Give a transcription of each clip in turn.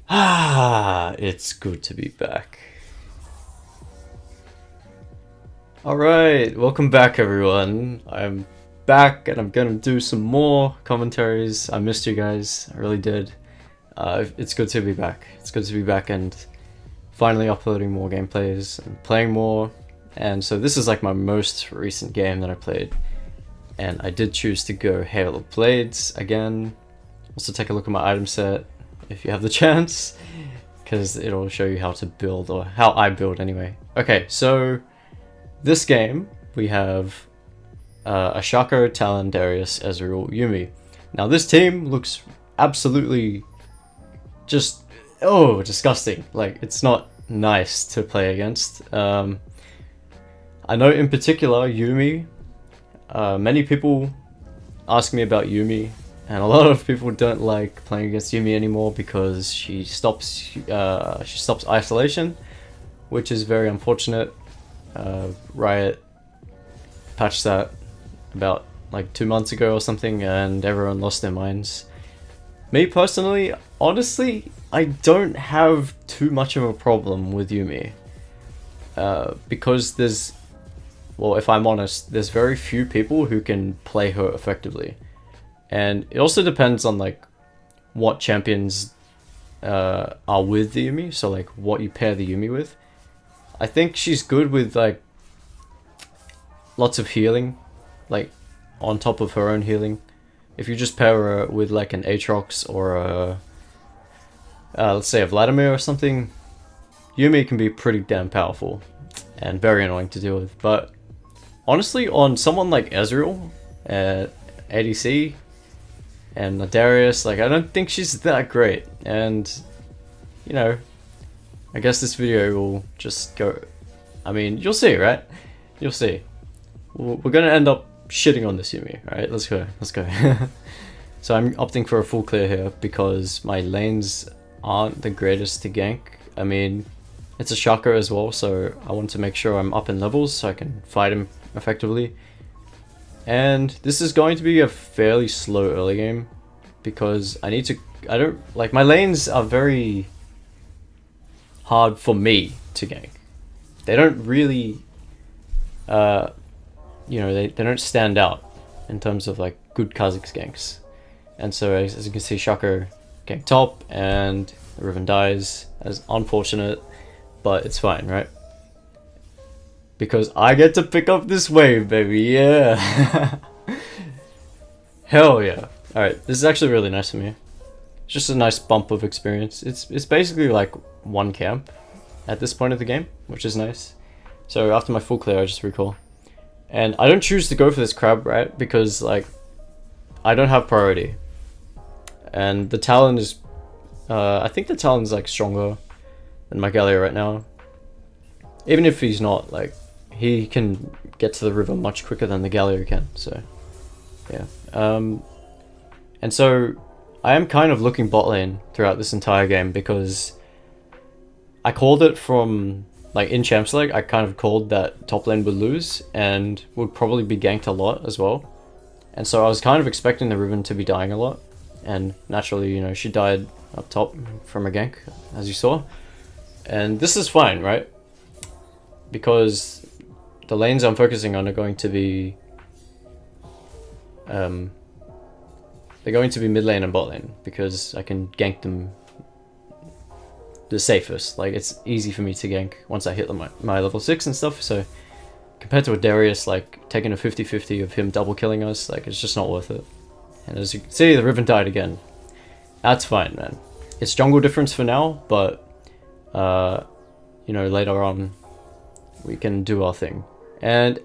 It's good to be back. Alright, welcome back everyone. I'm back and I'm gonna do some more commentaries. I missed you guys, I really did. It's good to be back. It's good to be back and finally uploading more gameplays and playing more. And so this is like my most recent game that I played. And I did choose to go Hail of Blades again. Also take a look at my item set if you have the chance, because it'll show you how to build, or how I build anyway. Okay, so this game we have Ashako, Talon, Darius, Ezreal, Yuumi. Now this team looks absolutely just disgusting. Like, it's not nice to play against. I know in particular Yuumi. Many people ask me about Yuumi, and a lot of people don't like playing against Yuumi anymore because she stops isolation, which is very unfortunate. Riot patched that about like 2 months ago or something, and everyone lost their minds. Me personally, honestly, I don't have too much of a problem with Yuumi, because there's, well, if I'm honest, there's very few people who can play her effectively. And it also depends on like what champions are with the Yuumi, so like what you pair the Yuumi with. I think she's good with like lots of healing, like on top of her own healing. If you just pair her with like an Aatrox or a let's say a Vladimir or something, Yuumi can be pretty damn powerful and very annoying to deal with. But honestly, on someone like Ezreal, ADC, and Darius, like, I don't think she's that great. And, you know, I guess this video will just go, I mean, you'll see, right? You'll see. We're gonna end up shitting on this Yuumi, right? Let's go, let's go. So I'm opting for a full clear here because my lanes aren't the greatest to gank. I mean, it's a shocker as well, so I want to make sure I'm up in levels so I can fight him effectively. And this is going to be a fairly slow early game because I don't, like, my lanes are very hard for me to gank. They don't really, you know, they don't stand out in terms of like good Kha'Zix ganks. And so as you can see, Shaco gank top and the Riven dies. As unfortunate, but it's fine, right? Because I get to pick up this wave, baby, yeah! Hell yeah. Alright, this is actually really nice for me. It's just a nice bump of experience. It's basically like one camp at this point of the game, which is nice. So after my full clear, I just recall. And I don't choose to go for this crab, right? Because, like, I don't have priority. And the Talon is... I think the Talon's, like, stronger than my Galio right now. Even if he's not, like, he can get to the river much quicker than the Galio can, so... yeah. And so, I am kind of looking bot lane throughout this entire game because... I called it from... like, in Champs League, I kind of called that top lane would lose and would probably be ganked a lot as well. And so I was kind of expecting the Riven to be dying a lot. And naturally, you know, she died up top from a gank, as you saw. And this is fine, right? Because the lanes I'm focusing on are going to be... they're going to be mid lane and bot lane, because I can gank them the safest. Like, it's easy for me to gank once I hit my level 6 and stuff, so compared to a Darius, like, taking a 50-50 of him double killing us, like, it's just not worth it. And as you can see, the Riven died again. That's fine, man. It's jungle difference for now, but you know, later on we can do our thing. And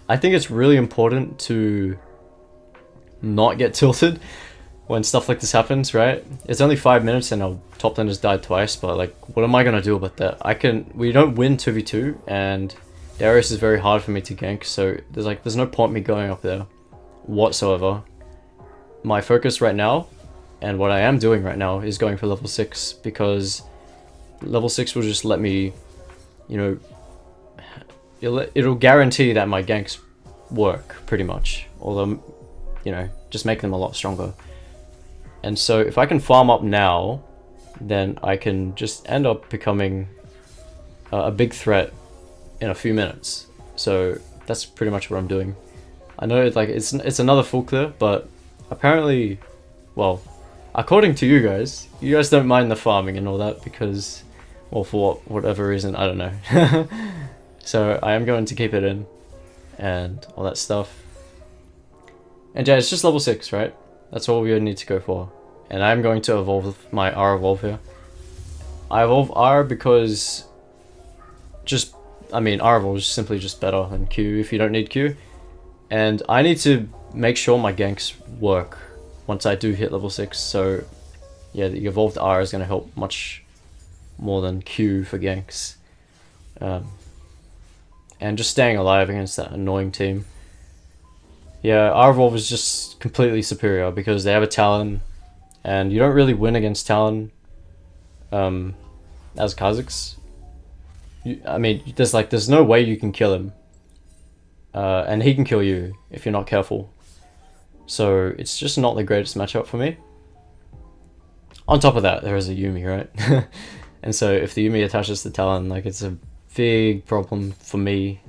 I think it's really important to not get tilted when stuff like this happens, right? It's only 5 minutes and our top laner's died twice, but like, what am I gonna do about that? We don't win 2v2, and Darius is very hard for me to gank, so there's no point me going up there whatsoever. My focus right now, and what I am doing right now, is going for level 6, because level 6 will just let me, you know, it'll guarantee that my ganks work, pretty much. Although, you know, just make them a lot stronger. And so if I can farm up now, then I can just end up becoming a big threat in a few minutes. So that's pretty much what I'm doing. I know it's another full clear, but apparently, well, according to you guys don't mind the farming and all that because, well, for whatever reason, I don't know. So I am going to keep it in and all that stuff. And yeah, it's just level 6, right? That's all we would need to go for. And I'm going to evolve my R evolve here. I evolve R because R evolve is simply just better than Q if you don't need Q. And I need to make sure my ganks work once I do hit level 6. So yeah, the evolved R is going to help much more than Q for ganks. And just staying alive against that annoying team. Yeah, R evolve is just completely superior because they have a Talon, and you don't really win against Talon as Kha'Zix. There's no way you can kill him. And he can kill you if you're not careful. So it's just not the greatest matchup for me. On top of that, there is a Yuumi, right? And so if the Yuumi attaches to Talon, like, it's a big problem for me,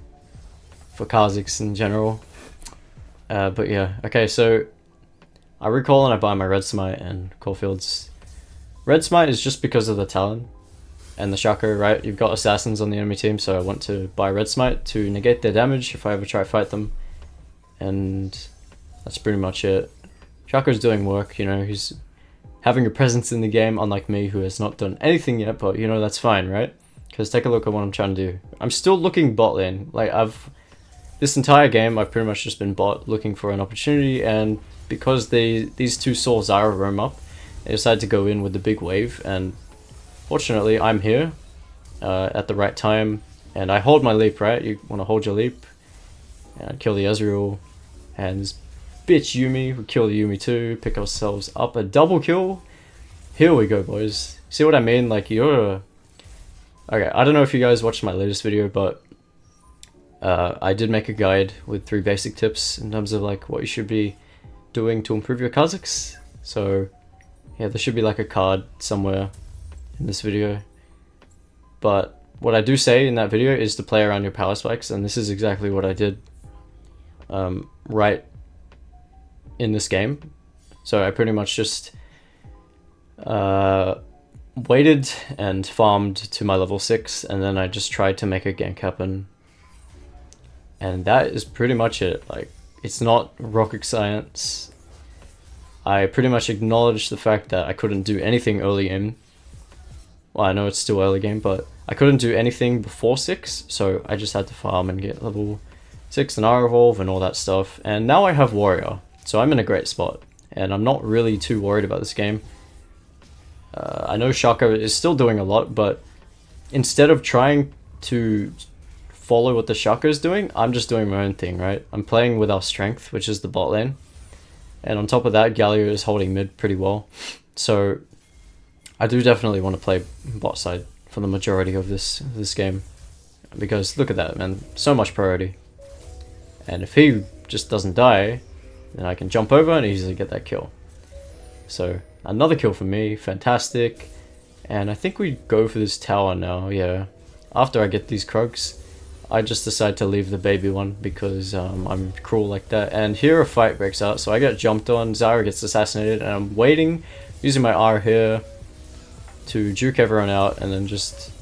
for Kha'Zix in general. But yeah, okay, so I recall and I buy my Red Smite and Caulfield's. Red Smite is just because of the Talon and the Shaco, right? You've got assassins on the enemy team, so I want to buy Red Smite to negate their damage if I ever try to fight them. And that's pretty much it. Shaco's doing work, you know, he's having a presence in the game, unlike me, who has not done anything yet, but you know, that's fine, right? Because take a look at what I'm trying to do. I'm still looking bot lane. Like, this entire game, I've pretty much just been bot looking for an opportunity, and because these two saw Zyra roam up, they decided to go in with the big wave, and fortunately, I'm here at the right time, and I hold my leap, right? You want to hold your leap, and kill the Ezreal, and this bitch Yuumi, we kill the Yuumi too, pick ourselves up a double kill. Here we go, boys. See what I mean? Like, okay, I don't know if you guys watched my latest video, but I did make a guide with 3 basic tips in terms of like what you should be doing to improve your Kha'Zix. So yeah, there should be like a card somewhere in this video. But what I do say in that video is to play around your power spikes, and this is exactly what I did right in this game. So I pretty much just waited and farmed to my level 6, and then I just tried to make a gank happen. And that is pretty much it. Like, it's not rocket science. I pretty much acknowledged the fact that I couldn't do anything early in. Well, I know it's still early game, but I couldn't do anything before 6, so I just had to farm and get level 6 and R evolve and all that stuff. And now I have Warrior, so I'm in a great spot, and I'm not really too worried about this game. I know Shaco is still doing a lot, but instead of trying to follow what the Shaco is doing, I'm just doing my own thing, right? I'm playing with our strength, which is the bot lane. And on top of that, Galio is holding mid pretty well. So I do definitely want to play bot side for the majority of this game. Because look at that, man. So much priority. And if he just doesn't die, then I can jump over and easily get that kill. So another kill for me, fantastic. And I think we go for this tower now, yeah. After I get these Krogs, I just decide to leave the baby one because I'm cruel like that. And here a fight breaks out, so I get jumped on, Zyra gets assassinated, and I'm waiting, using my R here to juke everyone out and then just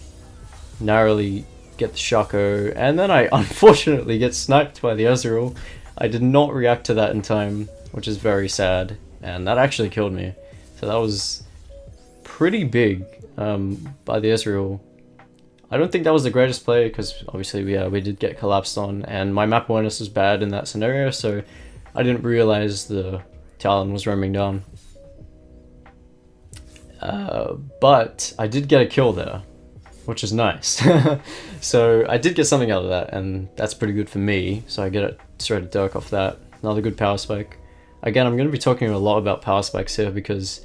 narrowly get the Shaco. And then I unfortunately get sniped by the Ezreal. I did not react to that in time, which is very sad, and that actually killed me. So that was pretty big by the Ezreal. I don't think that was the greatest play because obviously we did get collapsed on, and my map awareness was bad in that scenario, so I didn't realize the Talon was roaming down. But I did get a kill there, which is nice. So I did get something out of that, and that's pretty good for me, so I get it straight at Dirk off that. Another good power spike. Again, I'm going to be talking a lot about power spikes here because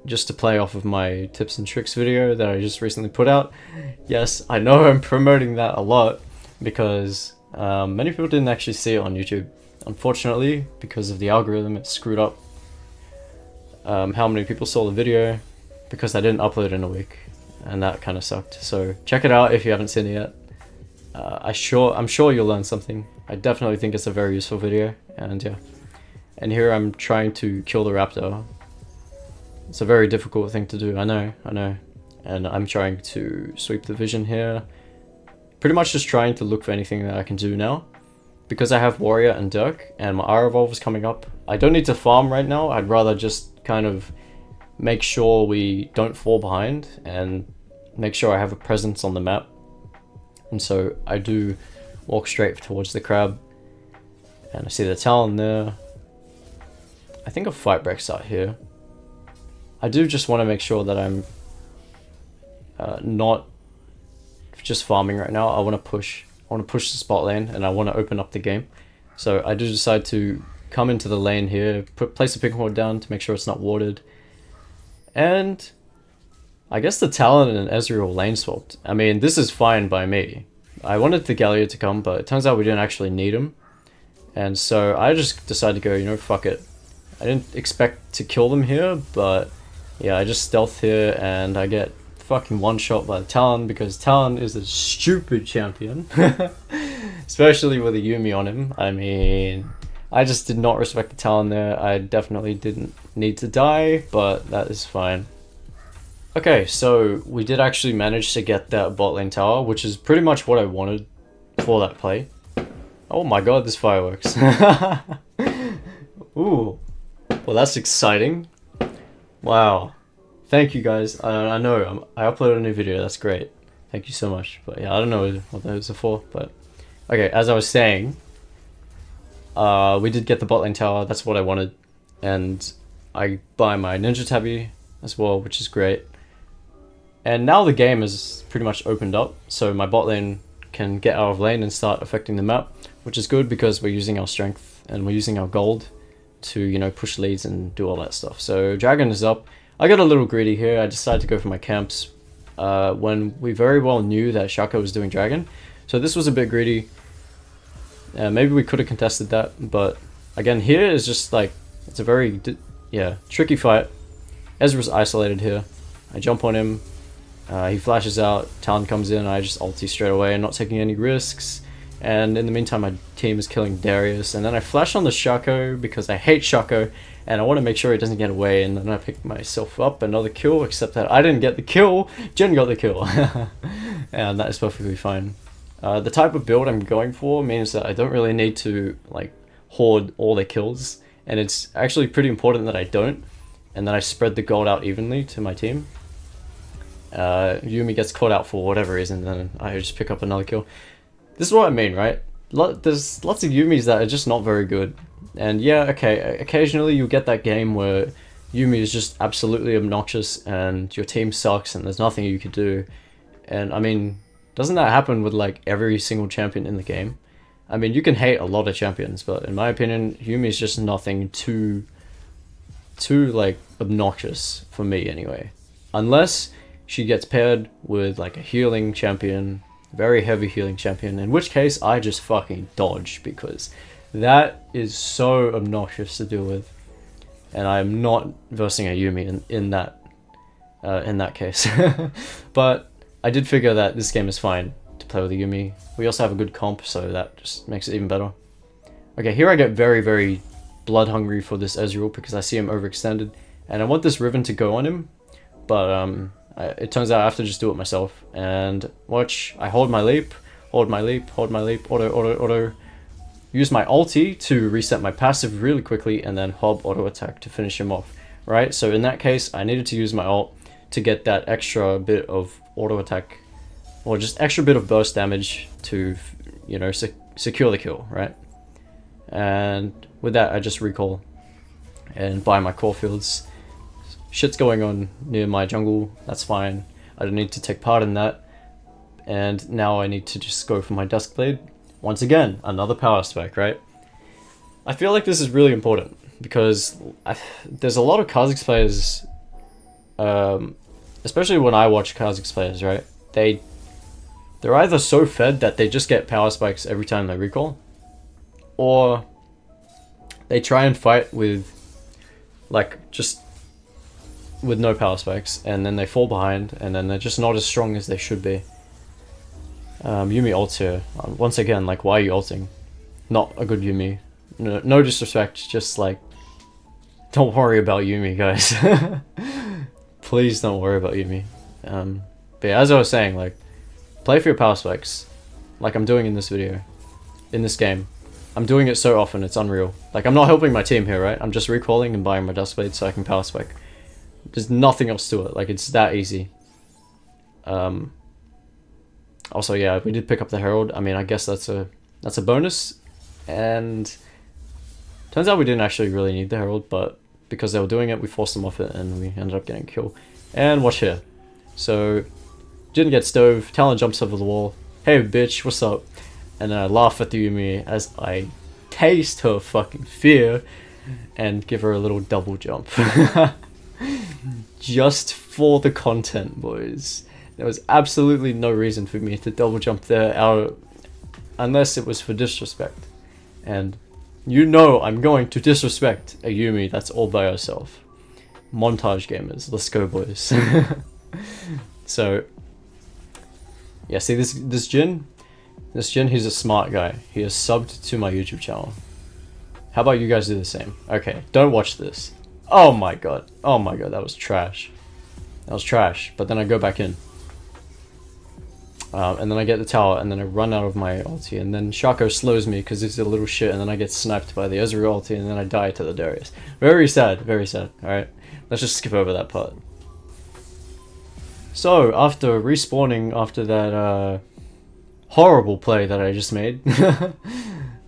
just to play off of my tips and tricks video that I just recently put out. Yes, I know I'm promoting that a lot because many people didn't actually see it on YouTube. Unfortunately, because of the algorithm, it screwed up how many people saw the video. because I didn't upload in a week, and that kind of sucked. So check it out if you haven't seen it yet. I'm sure you'll learn something. I definitely think it's a very useful video, and yeah. And here I'm trying to kill the raptor. It's a very difficult thing to do, I know. And I'm trying to sweep the vision here. Pretty much just trying to look for anything that I can do now. Because I have Warrior and Dirk, and my R Evolve is coming up. I don't need to farm right now, I'd rather just kind of make sure we don't fall behind, and make sure I have a presence on the map. And so I do walk straight towards the crab, and I see the Talon there. I think a fight breaks out here. I do just want to make sure that I'm not just farming right now. I want to push the spot lane, and I want to open up the game. So I do decide to come into the lane here, place a pink ward down to make sure it's not warded. And I guess the Talon and Ezreal lane swapped. I mean, this is fine by me. I wanted the Galio to come, but it turns out we didn't actually need him. And so I just decided to go, you know, fuck it. I didn't expect to kill them here, but yeah, I just stealth here and I get fucking one shot by the Talon, because Talon is a stupid champion. Especially with a Yuumi on him. I mean, I just did not respect the Talon there. I definitely didn't need to die, but that is fine. Okay, so we did actually manage to get that bot lane tower, which is pretty much what I wanted for that play. Oh my god, this fireworks. Ooh. Well, that's exciting. Wow. Thank you guys. I know, I uploaded a new video, that's great. Thank you so much. But yeah, I don't know what those are for, but... Okay, as I was saying, we did get the bot lane tower, that's what I wanted. And I buy my Ninja Tabby as well, which is great. And now the game is pretty much opened up, so my bot lane can get out of lane and start affecting the map, which is good because we're using our strength and we're using our gold to, you know, push leads and do all that stuff. So Dragon is up. I got a little greedy here. I decided to go for my camps when we very well knew that Shaka was doing Dragon. So this was a bit greedy. Maybe we could have contested that, but again, here is just like, it's a very, tricky fight. Ezra's isolated here. I jump on him. He flashes out, Talon comes in, I just ulti straight away and not taking any risks. And in the meantime, my team is killing Darius. And then I flash on the Shaco because I hate Shaco and I want to make sure he doesn't get away. And then I pick myself up another kill, except that I didn't get the kill, Jen got the kill. And that is perfectly fine. The type of build I'm going for means that I don't really need to like hoard all the kills. And it's actually pretty important that I don't. And then I spread the gold out evenly to my team. Yuumi gets caught out for whatever reason, then I just pick up another kill. This is what I mean, right? There's lots of Yuumis that are just not very good. And yeah, okay, occasionally you'll get that game where Yuumi is just absolutely obnoxious and your team sucks and there's nothing you could do. And I mean, doesn't that happen with like every single champion in the game? I mean, you can hate a lot of champions, but in my opinion, Yuumi is just nothing too like obnoxious for me anyway. Unless she gets paired with like a healing champion, very heavy healing champion, in which case I just fucking dodge because that is so obnoxious to deal with. And I'm not versing a Yuumi in that case. But I did figure that this game is fine to play with a Yuumi. We also have a good comp, so that just makes it even better. Okay, here I get very, very blood hungry for this Ezreal because I see him overextended. And I want this Riven to go on him, but it turns out I have to just do it myself. And watch, I hold my leap, auto. Use my ulti to reset my passive really quickly and then hob auto attack to finish him off, right? So in that case, I needed to use my ult to get that extra bit of auto attack, or just extra bit of burst damage to, you know, secure the kill, right? And with that, I just recall and buy my core fields. Shit's going on near my jungle, that's fine. I don't need to take part in that. And now I need to just go for my Duskblade. Once again, another power spike, right? I feel like this is really important because there's a lot of Kha'Zix players, especially when I watch Kha'Zix players, right? They're either so fed that they just get power spikes every time they recall, or they try and fight with like just with no power spikes, and then they fall behind, and then they're just not as strong as they should be. Yuumi ults here. Once again, like, why are you ulting? Not a good Yuumi. No disrespect, just like, don't worry about Yuumi, guys. Please don't worry about Yuumi. But yeah, as I was saying, like, play for your power spikes, like I'm doing in this video, in this game. I'm doing it so often, it's unreal. Like, I'm not helping my team here, right? I'm just recalling and buying my Duskblade so I can power spike. There's nothing else to it, like, it's that easy. Also, yeah, we did pick up the Herald. I mean, I guess that's a bonus. And turns out we didn't actually really need the Herald, but because they were doing it, we forced them off it, and we ended up getting a kill. And watch here. So, didn't get stove. Talon jumps over the wall. Hey, bitch, what's up? And then I laugh at the Yuumi as I taste her fucking fear and give her a little double jump. Just for the content, boys. There was absolutely no reason for me to double jump there unless it was for disrespect. And you know I'm going to disrespect a Yuumi that's all by herself. Montage gamers, let's go, boys. So, yeah, see this Jin? This Jin, he's a smart guy. He is subbed to my YouTube channel. How about you guys do the same? Okay, don't watch this. Oh my god. Oh my god, that was trash. That was trash. But then I go back in. And then I get the tower, and then I run out of my ulti, and then Shaco slows me because he's a little shit, and then I get sniped by the Ezreal ulti, and then I die to the Darius. Very sad, alright? Let's just skip over that part. So, after respawning after that horrible play that I just made,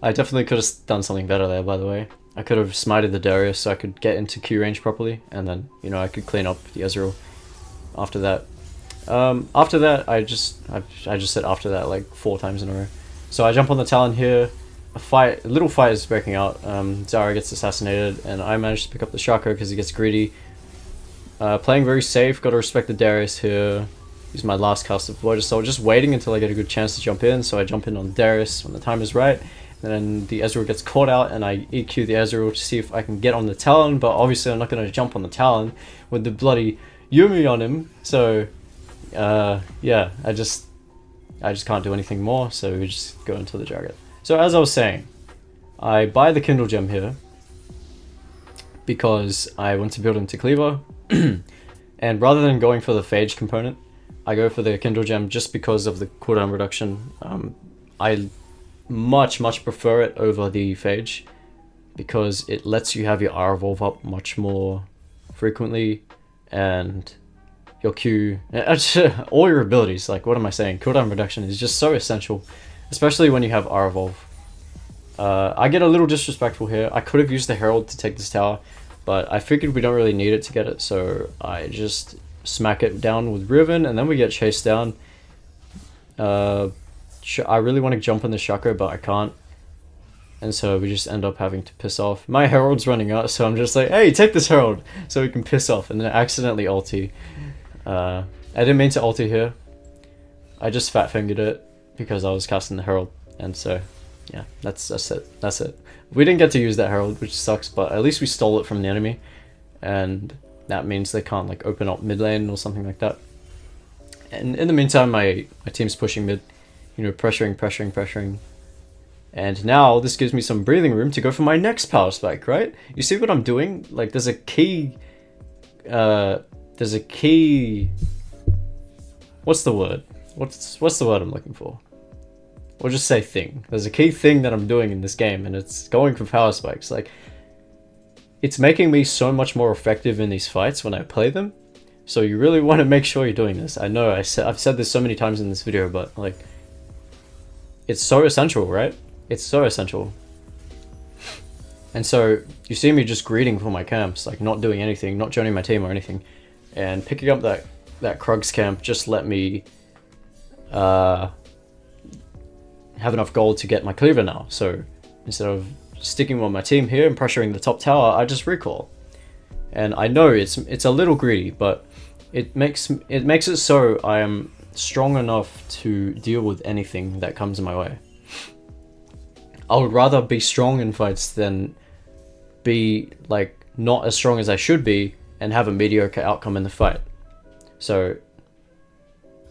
I definitely could have done something better there, by the way. I could have smited the Darius so I could get into Q range properly, and then, you know, I could clean up the Ezreal after that. After that, I just said after that like 4 times in a row. So I jump on the Talon here, a little fight is breaking out, Zara gets assassinated, and I managed to pick up the Shaco because he gets greedy. Playing very safe, gotta respect the Darius here. Use my last cast of Void Assault, just waiting until I get a good chance to jump in, so I jump in on Darius when the time is right. And then the Ezreal gets caught out, and I EQ the Ezreal to see if I can get on the Talon, but obviously I'm not gonna jump on the Talon with the bloody Yuumi on him, so yeah, I just can't do anything more, so we just go into the Dragon. So as I was saying, I buy the Kindle Gem here because I want to build into Cleaver, and rather than going for the Phage component, I go for the Kindle Gem just because of the cooldown reduction. I much prefer it over the Phage because it lets you have your R evolve up much more frequently, and your Q, all your abilities, like, what am I saying? Cooldown reduction is just so essential, especially when you have R evolve. I get a little disrespectful here. I could have used the Herald to take this tower, but I figured we don't really need it to get it, so I just smack it down with Riven, and then we get chased down. I really want to jump on the Shaco, but I can't. And so we just end up having to piss off. My Herald's running out, so I'm just like, hey, take this Herald, so we can piss off, and then I accidentally ulti. I didn't mean to ulti here. I just fat fingered it because I was casting the Herald, and so yeah, that's it. We didn't get to use that Herald, which sucks, but at least we stole it from the enemy, and that means they can't like open up mid lane or something like that. And in the meantime, my team's pushing mid, you know, pressuring. And now this gives me some breathing room to go for my next power spike, right? You see what I'm doing? Like, there's a key, what's the word? What's the word I'm looking for? Or just say thing. There's a key thing that I'm doing in this game, and it's going for power spikes. Like, it's making me so much more effective in these fights when I play them. So you really want to make sure you're doing this. I know I've said this so many times in this video, but like, it's so essential, right? It's so essential. And so you see me just greeting for my camps, like not doing anything, not joining my team or anything, and picking up that Kha'Zix camp just let me have enough gold to get my cleaver now. So instead of sticking with my team here and pressuring the top tower, I just recall. And I know it's a little greedy, but it makes it so I am strong enough to deal with anything that comes my way. I would rather be strong in fights than be like not as strong as I should be and have a mediocre outcome in the fight. So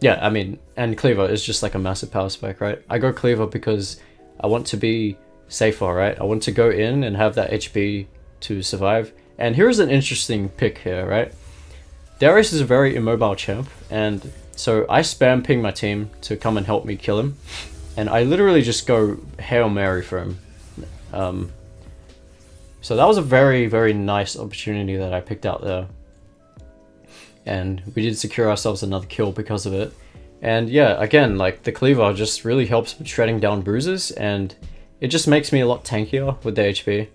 yeah, I mean, and Cleaver is just like a massive power spike, right? I go Cleaver because I want to be safer, right? I want to go in and have that HP to survive. And here's an interesting pick here, right? Darius is a very immobile champ, and so I spam ping my team to come and help me kill him. And I literally just go Hail Mary for him. So that was a very, very nice opportunity that I picked out there. And we did secure ourselves another kill because of it. And yeah, again, like the Cleaver just really helps with shredding down bruises, and it just makes me a lot tankier with the HP.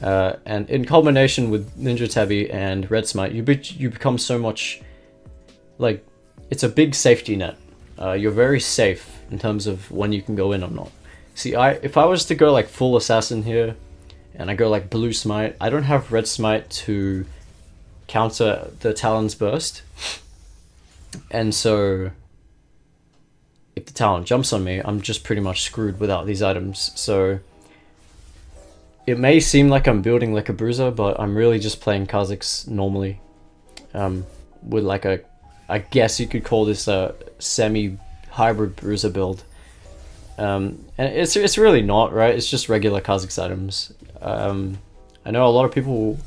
And in combination with Ninja Tabi and Red Smite, you become so much, like, it's a big safety net. You're very safe in terms of when you can go in or not. See, if I was to go like full assassin here, and I go like blue smite, I don't have red smite to counter the Talon's burst. And so if the Talon jumps on me, I'm just pretty much screwed without these items. So it may seem like I'm building like a bruiser, but I'm really just playing Kha'Zix normally. With like a, I guess you could call this a semi-hybrid bruiser build. And it's really not, right? It's just regular Kha'Zix items. I know a lot of people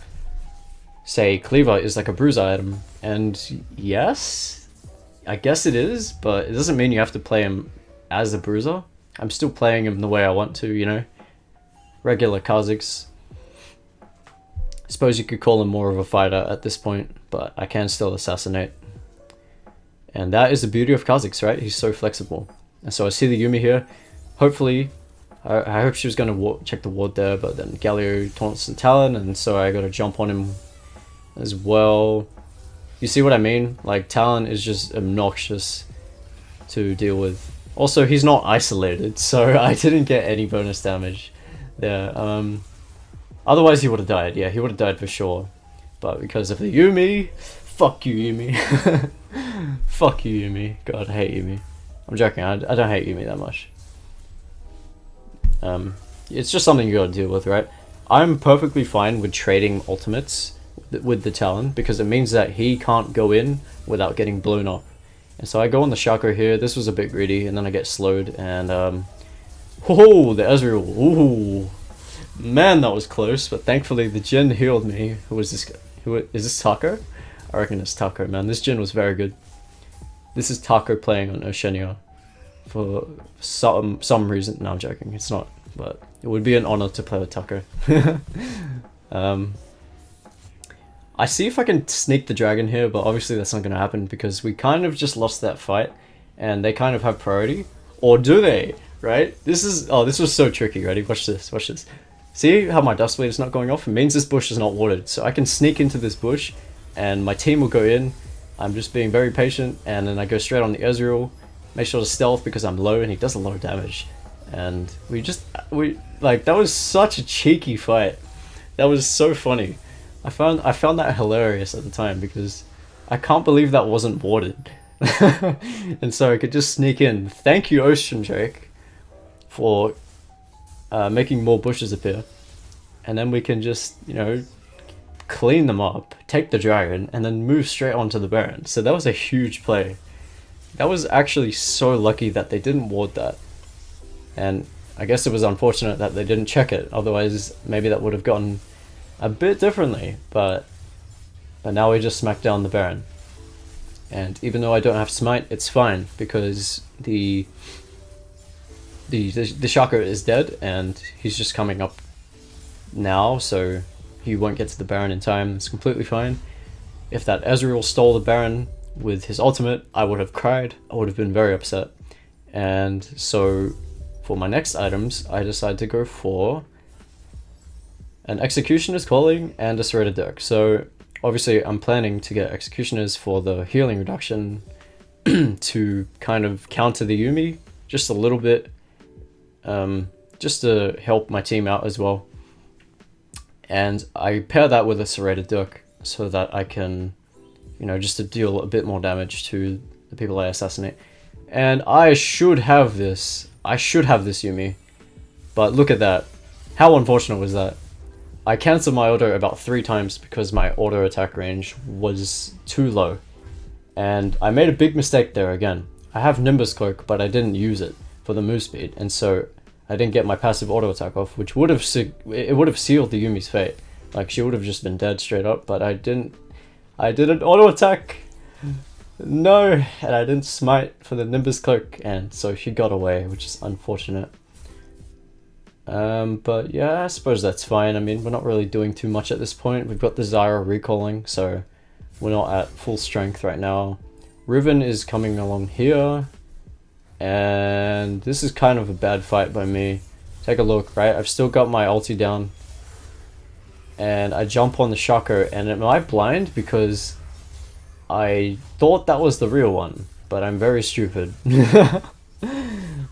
say Cleaver is like a bruiser item, and yes, I guess it is, but it doesn't mean you have to play him as a bruiser. I'm still playing him the way I want to, you know? Regular Kha'Zix. I suppose you could call him more of a fighter at this point, but I can still assassinate. And that is the beauty of Kha'Zix, right? He's so flexible. And so I see the Yuumi here. Hopefully, I hope she was going to check the ward there, but then Galio taunts the Talon, and so I got to jump on him as well. You see what I mean? Like, Talon is just obnoxious to deal with. Also, he's not isolated, so I didn't get any bonus damage there. Otherwise, he would have died. Yeah, he would have died for sure. But because of the Yuumi, fuck you, Yuumi. Fuck you, Yuumi. God, I hate Yuumi. I'm joking, I don't hate Yuumi that much. It's just something you gotta deal with, right? I'm perfectly fine with trading ultimates with the Talon, because it means that he can't go in without getting blown up. And so I go on the Shaco here. This was a bit greedy, and then I get slowed, and oh, the Ezreal. Ooh, man, that was close, but thankfully the Jhin healed me. Who is this guy? Who is this? Taco? I reckon it's Taco, man. This Jhin was very good. This is Taco playing on Oceania for some reason. No, I'm joking. It's not, but it would be an honor to play with Taco. I see if I can sneak the dragon here, but obviously that's not going to happen because we kind of just lost that fight, and they kind of have priority. Or do they? Right? This was so tricky. Ready? Watch this. Watch this. See how my dust blade is not going off? It means this bush is not watered, so I can sneak into this bush, and my team will go in. I'm just being very patient, and then I go straight on the Ezreal, make sure to stealth because I'm low and he does a lot of damage. And we like, that was such a cheeky fight. That was so funny. I found that hilarious at the time because I can't believe that wasn't warded. And so I could just sneak in. Thank you, Ocean Drake, for making more bushes appear. And then we can just, you know, clean them up, take the dragon, and then move straight onto the Baron. So that was a huge play. That was actually so lucky that they didn't ward that. And I guess it was unfortunate that they didn't check it, otherwise maybe that would have gone a bit differently, but now we just smacked down the Baron. And even though I don't have smite, it's fine, because the Shaco is dead, and he's just coming up now, so he won't get to the Baron in time. It's completely fine. If that Ezreal stole the Baron with his ultimate, I would have cried. I would have been very upset. And so for my next items, I decided to go for an Executioner's Calling and a Serrated Dirk. So obviously I'm planning to get Executioners for the healing reduction to kind of counter the Yuumi just a little bit, just to help my team out as well. And I pair that with a Serrated Dirk so that I can, you know, just to deal a bit more damage to the people I assassinate. And I should have this. I should have this Yuumi. But look at that. How unfortunate was that? I cancelled my auto about 3 times because my auto attack range was too low. And I made a big mistake there again. I have Nimbus Cloak, but I didn't use it for the move speed, and so I didn't get my passive auto attack off, which would have sealed the Yuumi's fate. Like, she would have just been dead straight up, but I didn't auto attack. No, and I didn't smite for the Nimbus Cloak, and so she got away, which is unfortunate. But yeah, I suppose that's fine. I mean, we're not really doing too much at this point. We've got the Zyra recalling, so we're not at full strength right now. Riven is coming along here, and this is kind of a bad fight by me. Take a look, right? I've still got my ulti down, and I jump on the Shaco, and am I blind? Because I thought that was the real one, but I'm very stupid.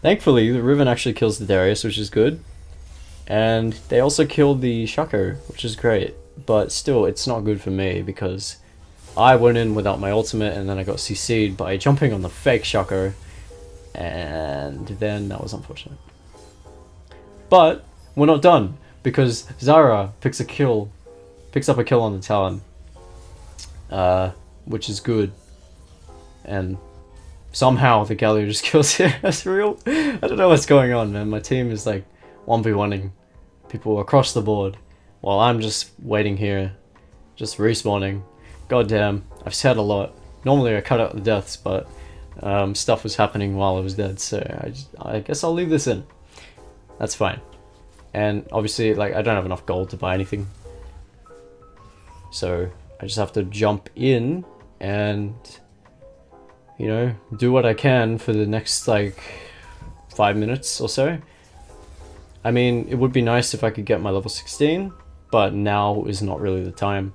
Thankfully, the Riven actually kills the Darius, which is good. And they also killed the Shaco, which is great. But still, it's not good for me because I went in without my ultimate and then I got CC'd by jumping on the fake Shaco. And then that was unfortunate. But we're not done because Zyra picks up a kill on the Talon. Which is good. And somehow the Galio just kills it. That's real. I don't know what's going on, man. My team is like 1v1ing people across the board while I'm just waiting here, just respawning. Goddamn, I've said a lot. Normally I cut out the deaths, but stuff was happening while I was dead, so I guess I'll leave this in. That's fine. And obviously, like, I don't have enough gold to buy anything, so I just have to jump in and, you know, do what I can for the next like 5 minutes or so. I mean, it would be nice if I could get my level 16, but now is not really the time.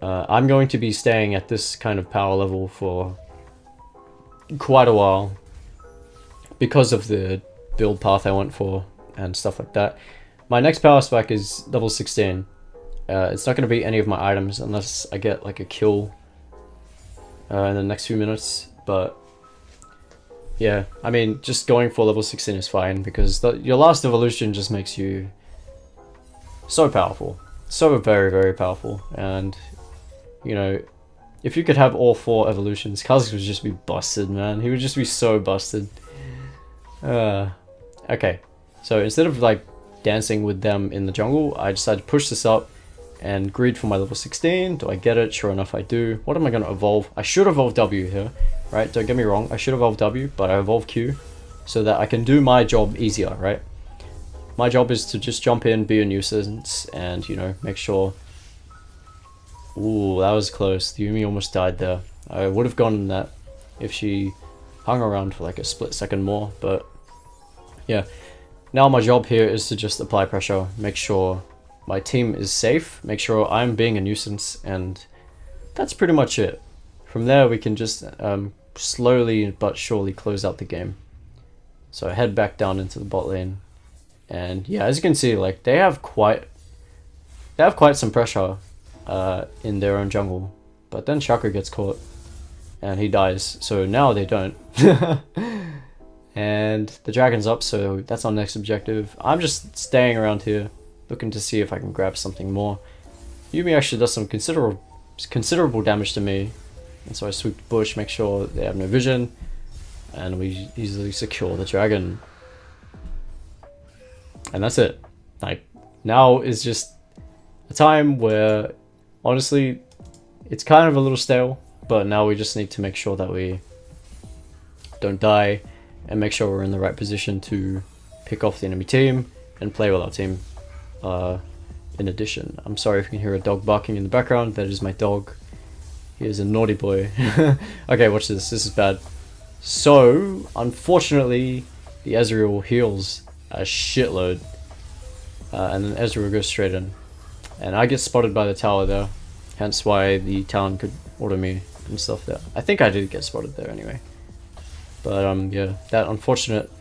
I'm going to be staying at this kind of power level for quite a while because of the build path I went for and stuff like that. My next power spike is level 16. It's not going to be any of my items unless I get like a kill in the next few minutes, but yeah, I mean, just going for level 16 is fine because your last evolution just makes you so powerful. So very, very powerful. And, you know, if you could have all 4 evolutions, Kha'Zix would just be busted, man. He would just be so busted. Okay, so instead of like dancing with them in the jungle, I decided to push this up and greed for my level 16. Do I get it? Sure enough, I do. What am I going to evolve? I should evolve W here. Right, don't get me wrong, I should evolve W, but I evolve Q so that I can do my job easier, right? My job is to just jump in, be a nuisance, and, you know, make sure... Ooh, that was close. The Yuumi almost died there. I would have gotten that if she hung around for like a split second more, but yeah. Now my job here is to just apply pressure, make sure my team is safe, make sure I'm being a nuisance, and that's pretty much it. From there, we can just slowly but surely close out the game. So I head back down into the bot lane, and yeah, as you can see, like they have quite some pressure in their own jungle. But then Shaco gets caught, and he dies. So now they don't. And the dragon's up, so that's our next objective. I'm just staying around here, looking to see if I can grab something more. Yuumi actually does some considerable damage to me. And so I sweep the bush, make sure they have no vision, and we easily secure the dragon. And that's it. Like, now is just a time where, honestly, it's kind of a little stale, but now we just need to make sure that we don't die, and make sure we're in the right position to pick off the enemy team, and play with our team. In addition, I'm sorry if you can hear a dog barking in the background, that is my dog. He is a naughty boy. Okay, watch this. This is bad. So, unfortunately, the Ezreal heals a shitload. And then Ezreal goes straight in. And I get spotted by the tower there. Hence why the Talon could auto me and stuff there. I think I did get spotted there anyway. But yeah, that unfortunate...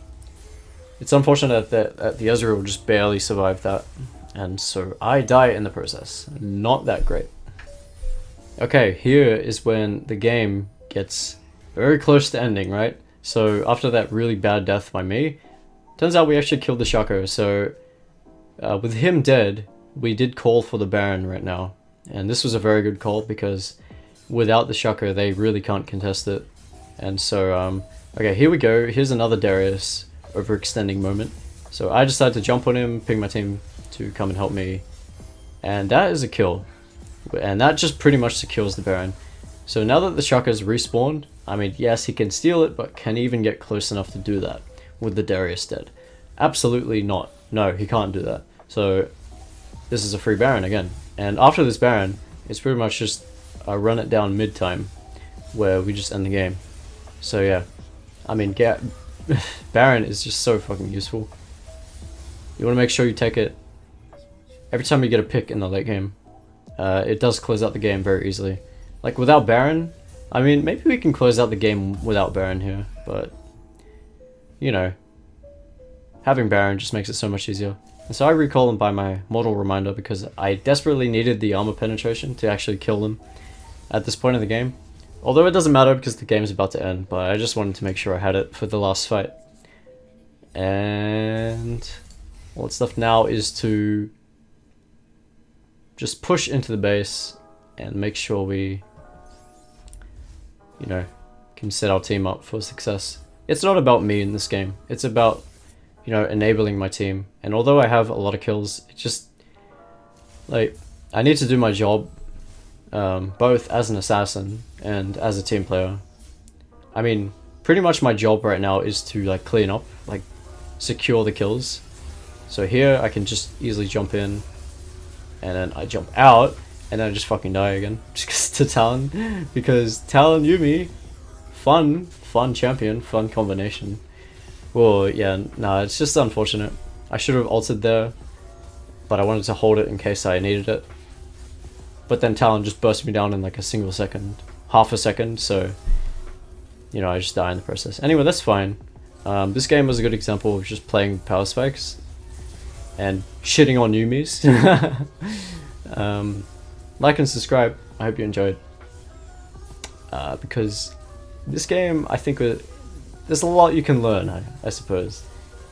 It's unfortunate that the Ezreal just barely survived that. And so I die in the process. Not that great. Okay, here is when the game gets very close to ending, right? So after that really bad death by me, turns out we actually killed the Shaco. So with him dead, we did call for the Baron right now, and this was a very good call because without the Shaka they really can't contest it. And so okay, here we go. Here's another Darius overextending moment. So I decided to jump on him, ping my team to come and help me, and that is a kill. And that just pretty much secures the Baron. So now that the Shaka's respawned, I mean, yes, he can steal it, but can he even get close enough to do that with the Darius dead? Absolutely not. No, he can't do that. So this is a free Baron again. And after this Baron, it's pretty much just a run it down mid time where we just end the game. So yeah, I mean, Baron is just so fucking useful. You want to make sure you take it every time you get a pick in the late game. It does close out the game very easily. Like without Baron, I mean, maybe we can close out the game without Baron here, but you know, having Baron just makes it so much easier. And so I recall him by my Mortal Reminder because I desperately needed the armor penetration to actually kill them at this point in the game. Although it doesn't matter because the game's about to end, but I just wanted to make sure I had it for the last fight. And what's left now is to just push into the base and make sure we, you know, can set our team up for success. It's not about me in this game. It's about, you know, enabling my team. And although I have a lot of kills, it just, like, I need to do my job, both as an assassin and as a team player. I mean, pretty much my job right now is to, like, clean up, like, secure the kills. So here I can just easily jump in, and then I jump out, and then I just fucking die again, just to Talon, because Talon Yuumi, fun champion, fun combination. Well, yeah, no, it's just unfortunate. I should have ulted there, but I wanted to hold it in case I needed it. But then Talon just burst me down in like a single second, half a second, so, you know, I just die in the process. Anyway, that's fine. This game was a good example of just playing power spikes and shitting on Yuumis. Like and subscribe. I hope you enjoyed. Because this game, I think there's a lot you can learn, I suppose.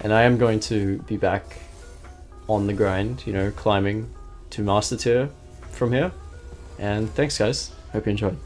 And I am going to be back on the grind, you know, climbing to Master Tier from here. And thanks guys, hope you enjoyed.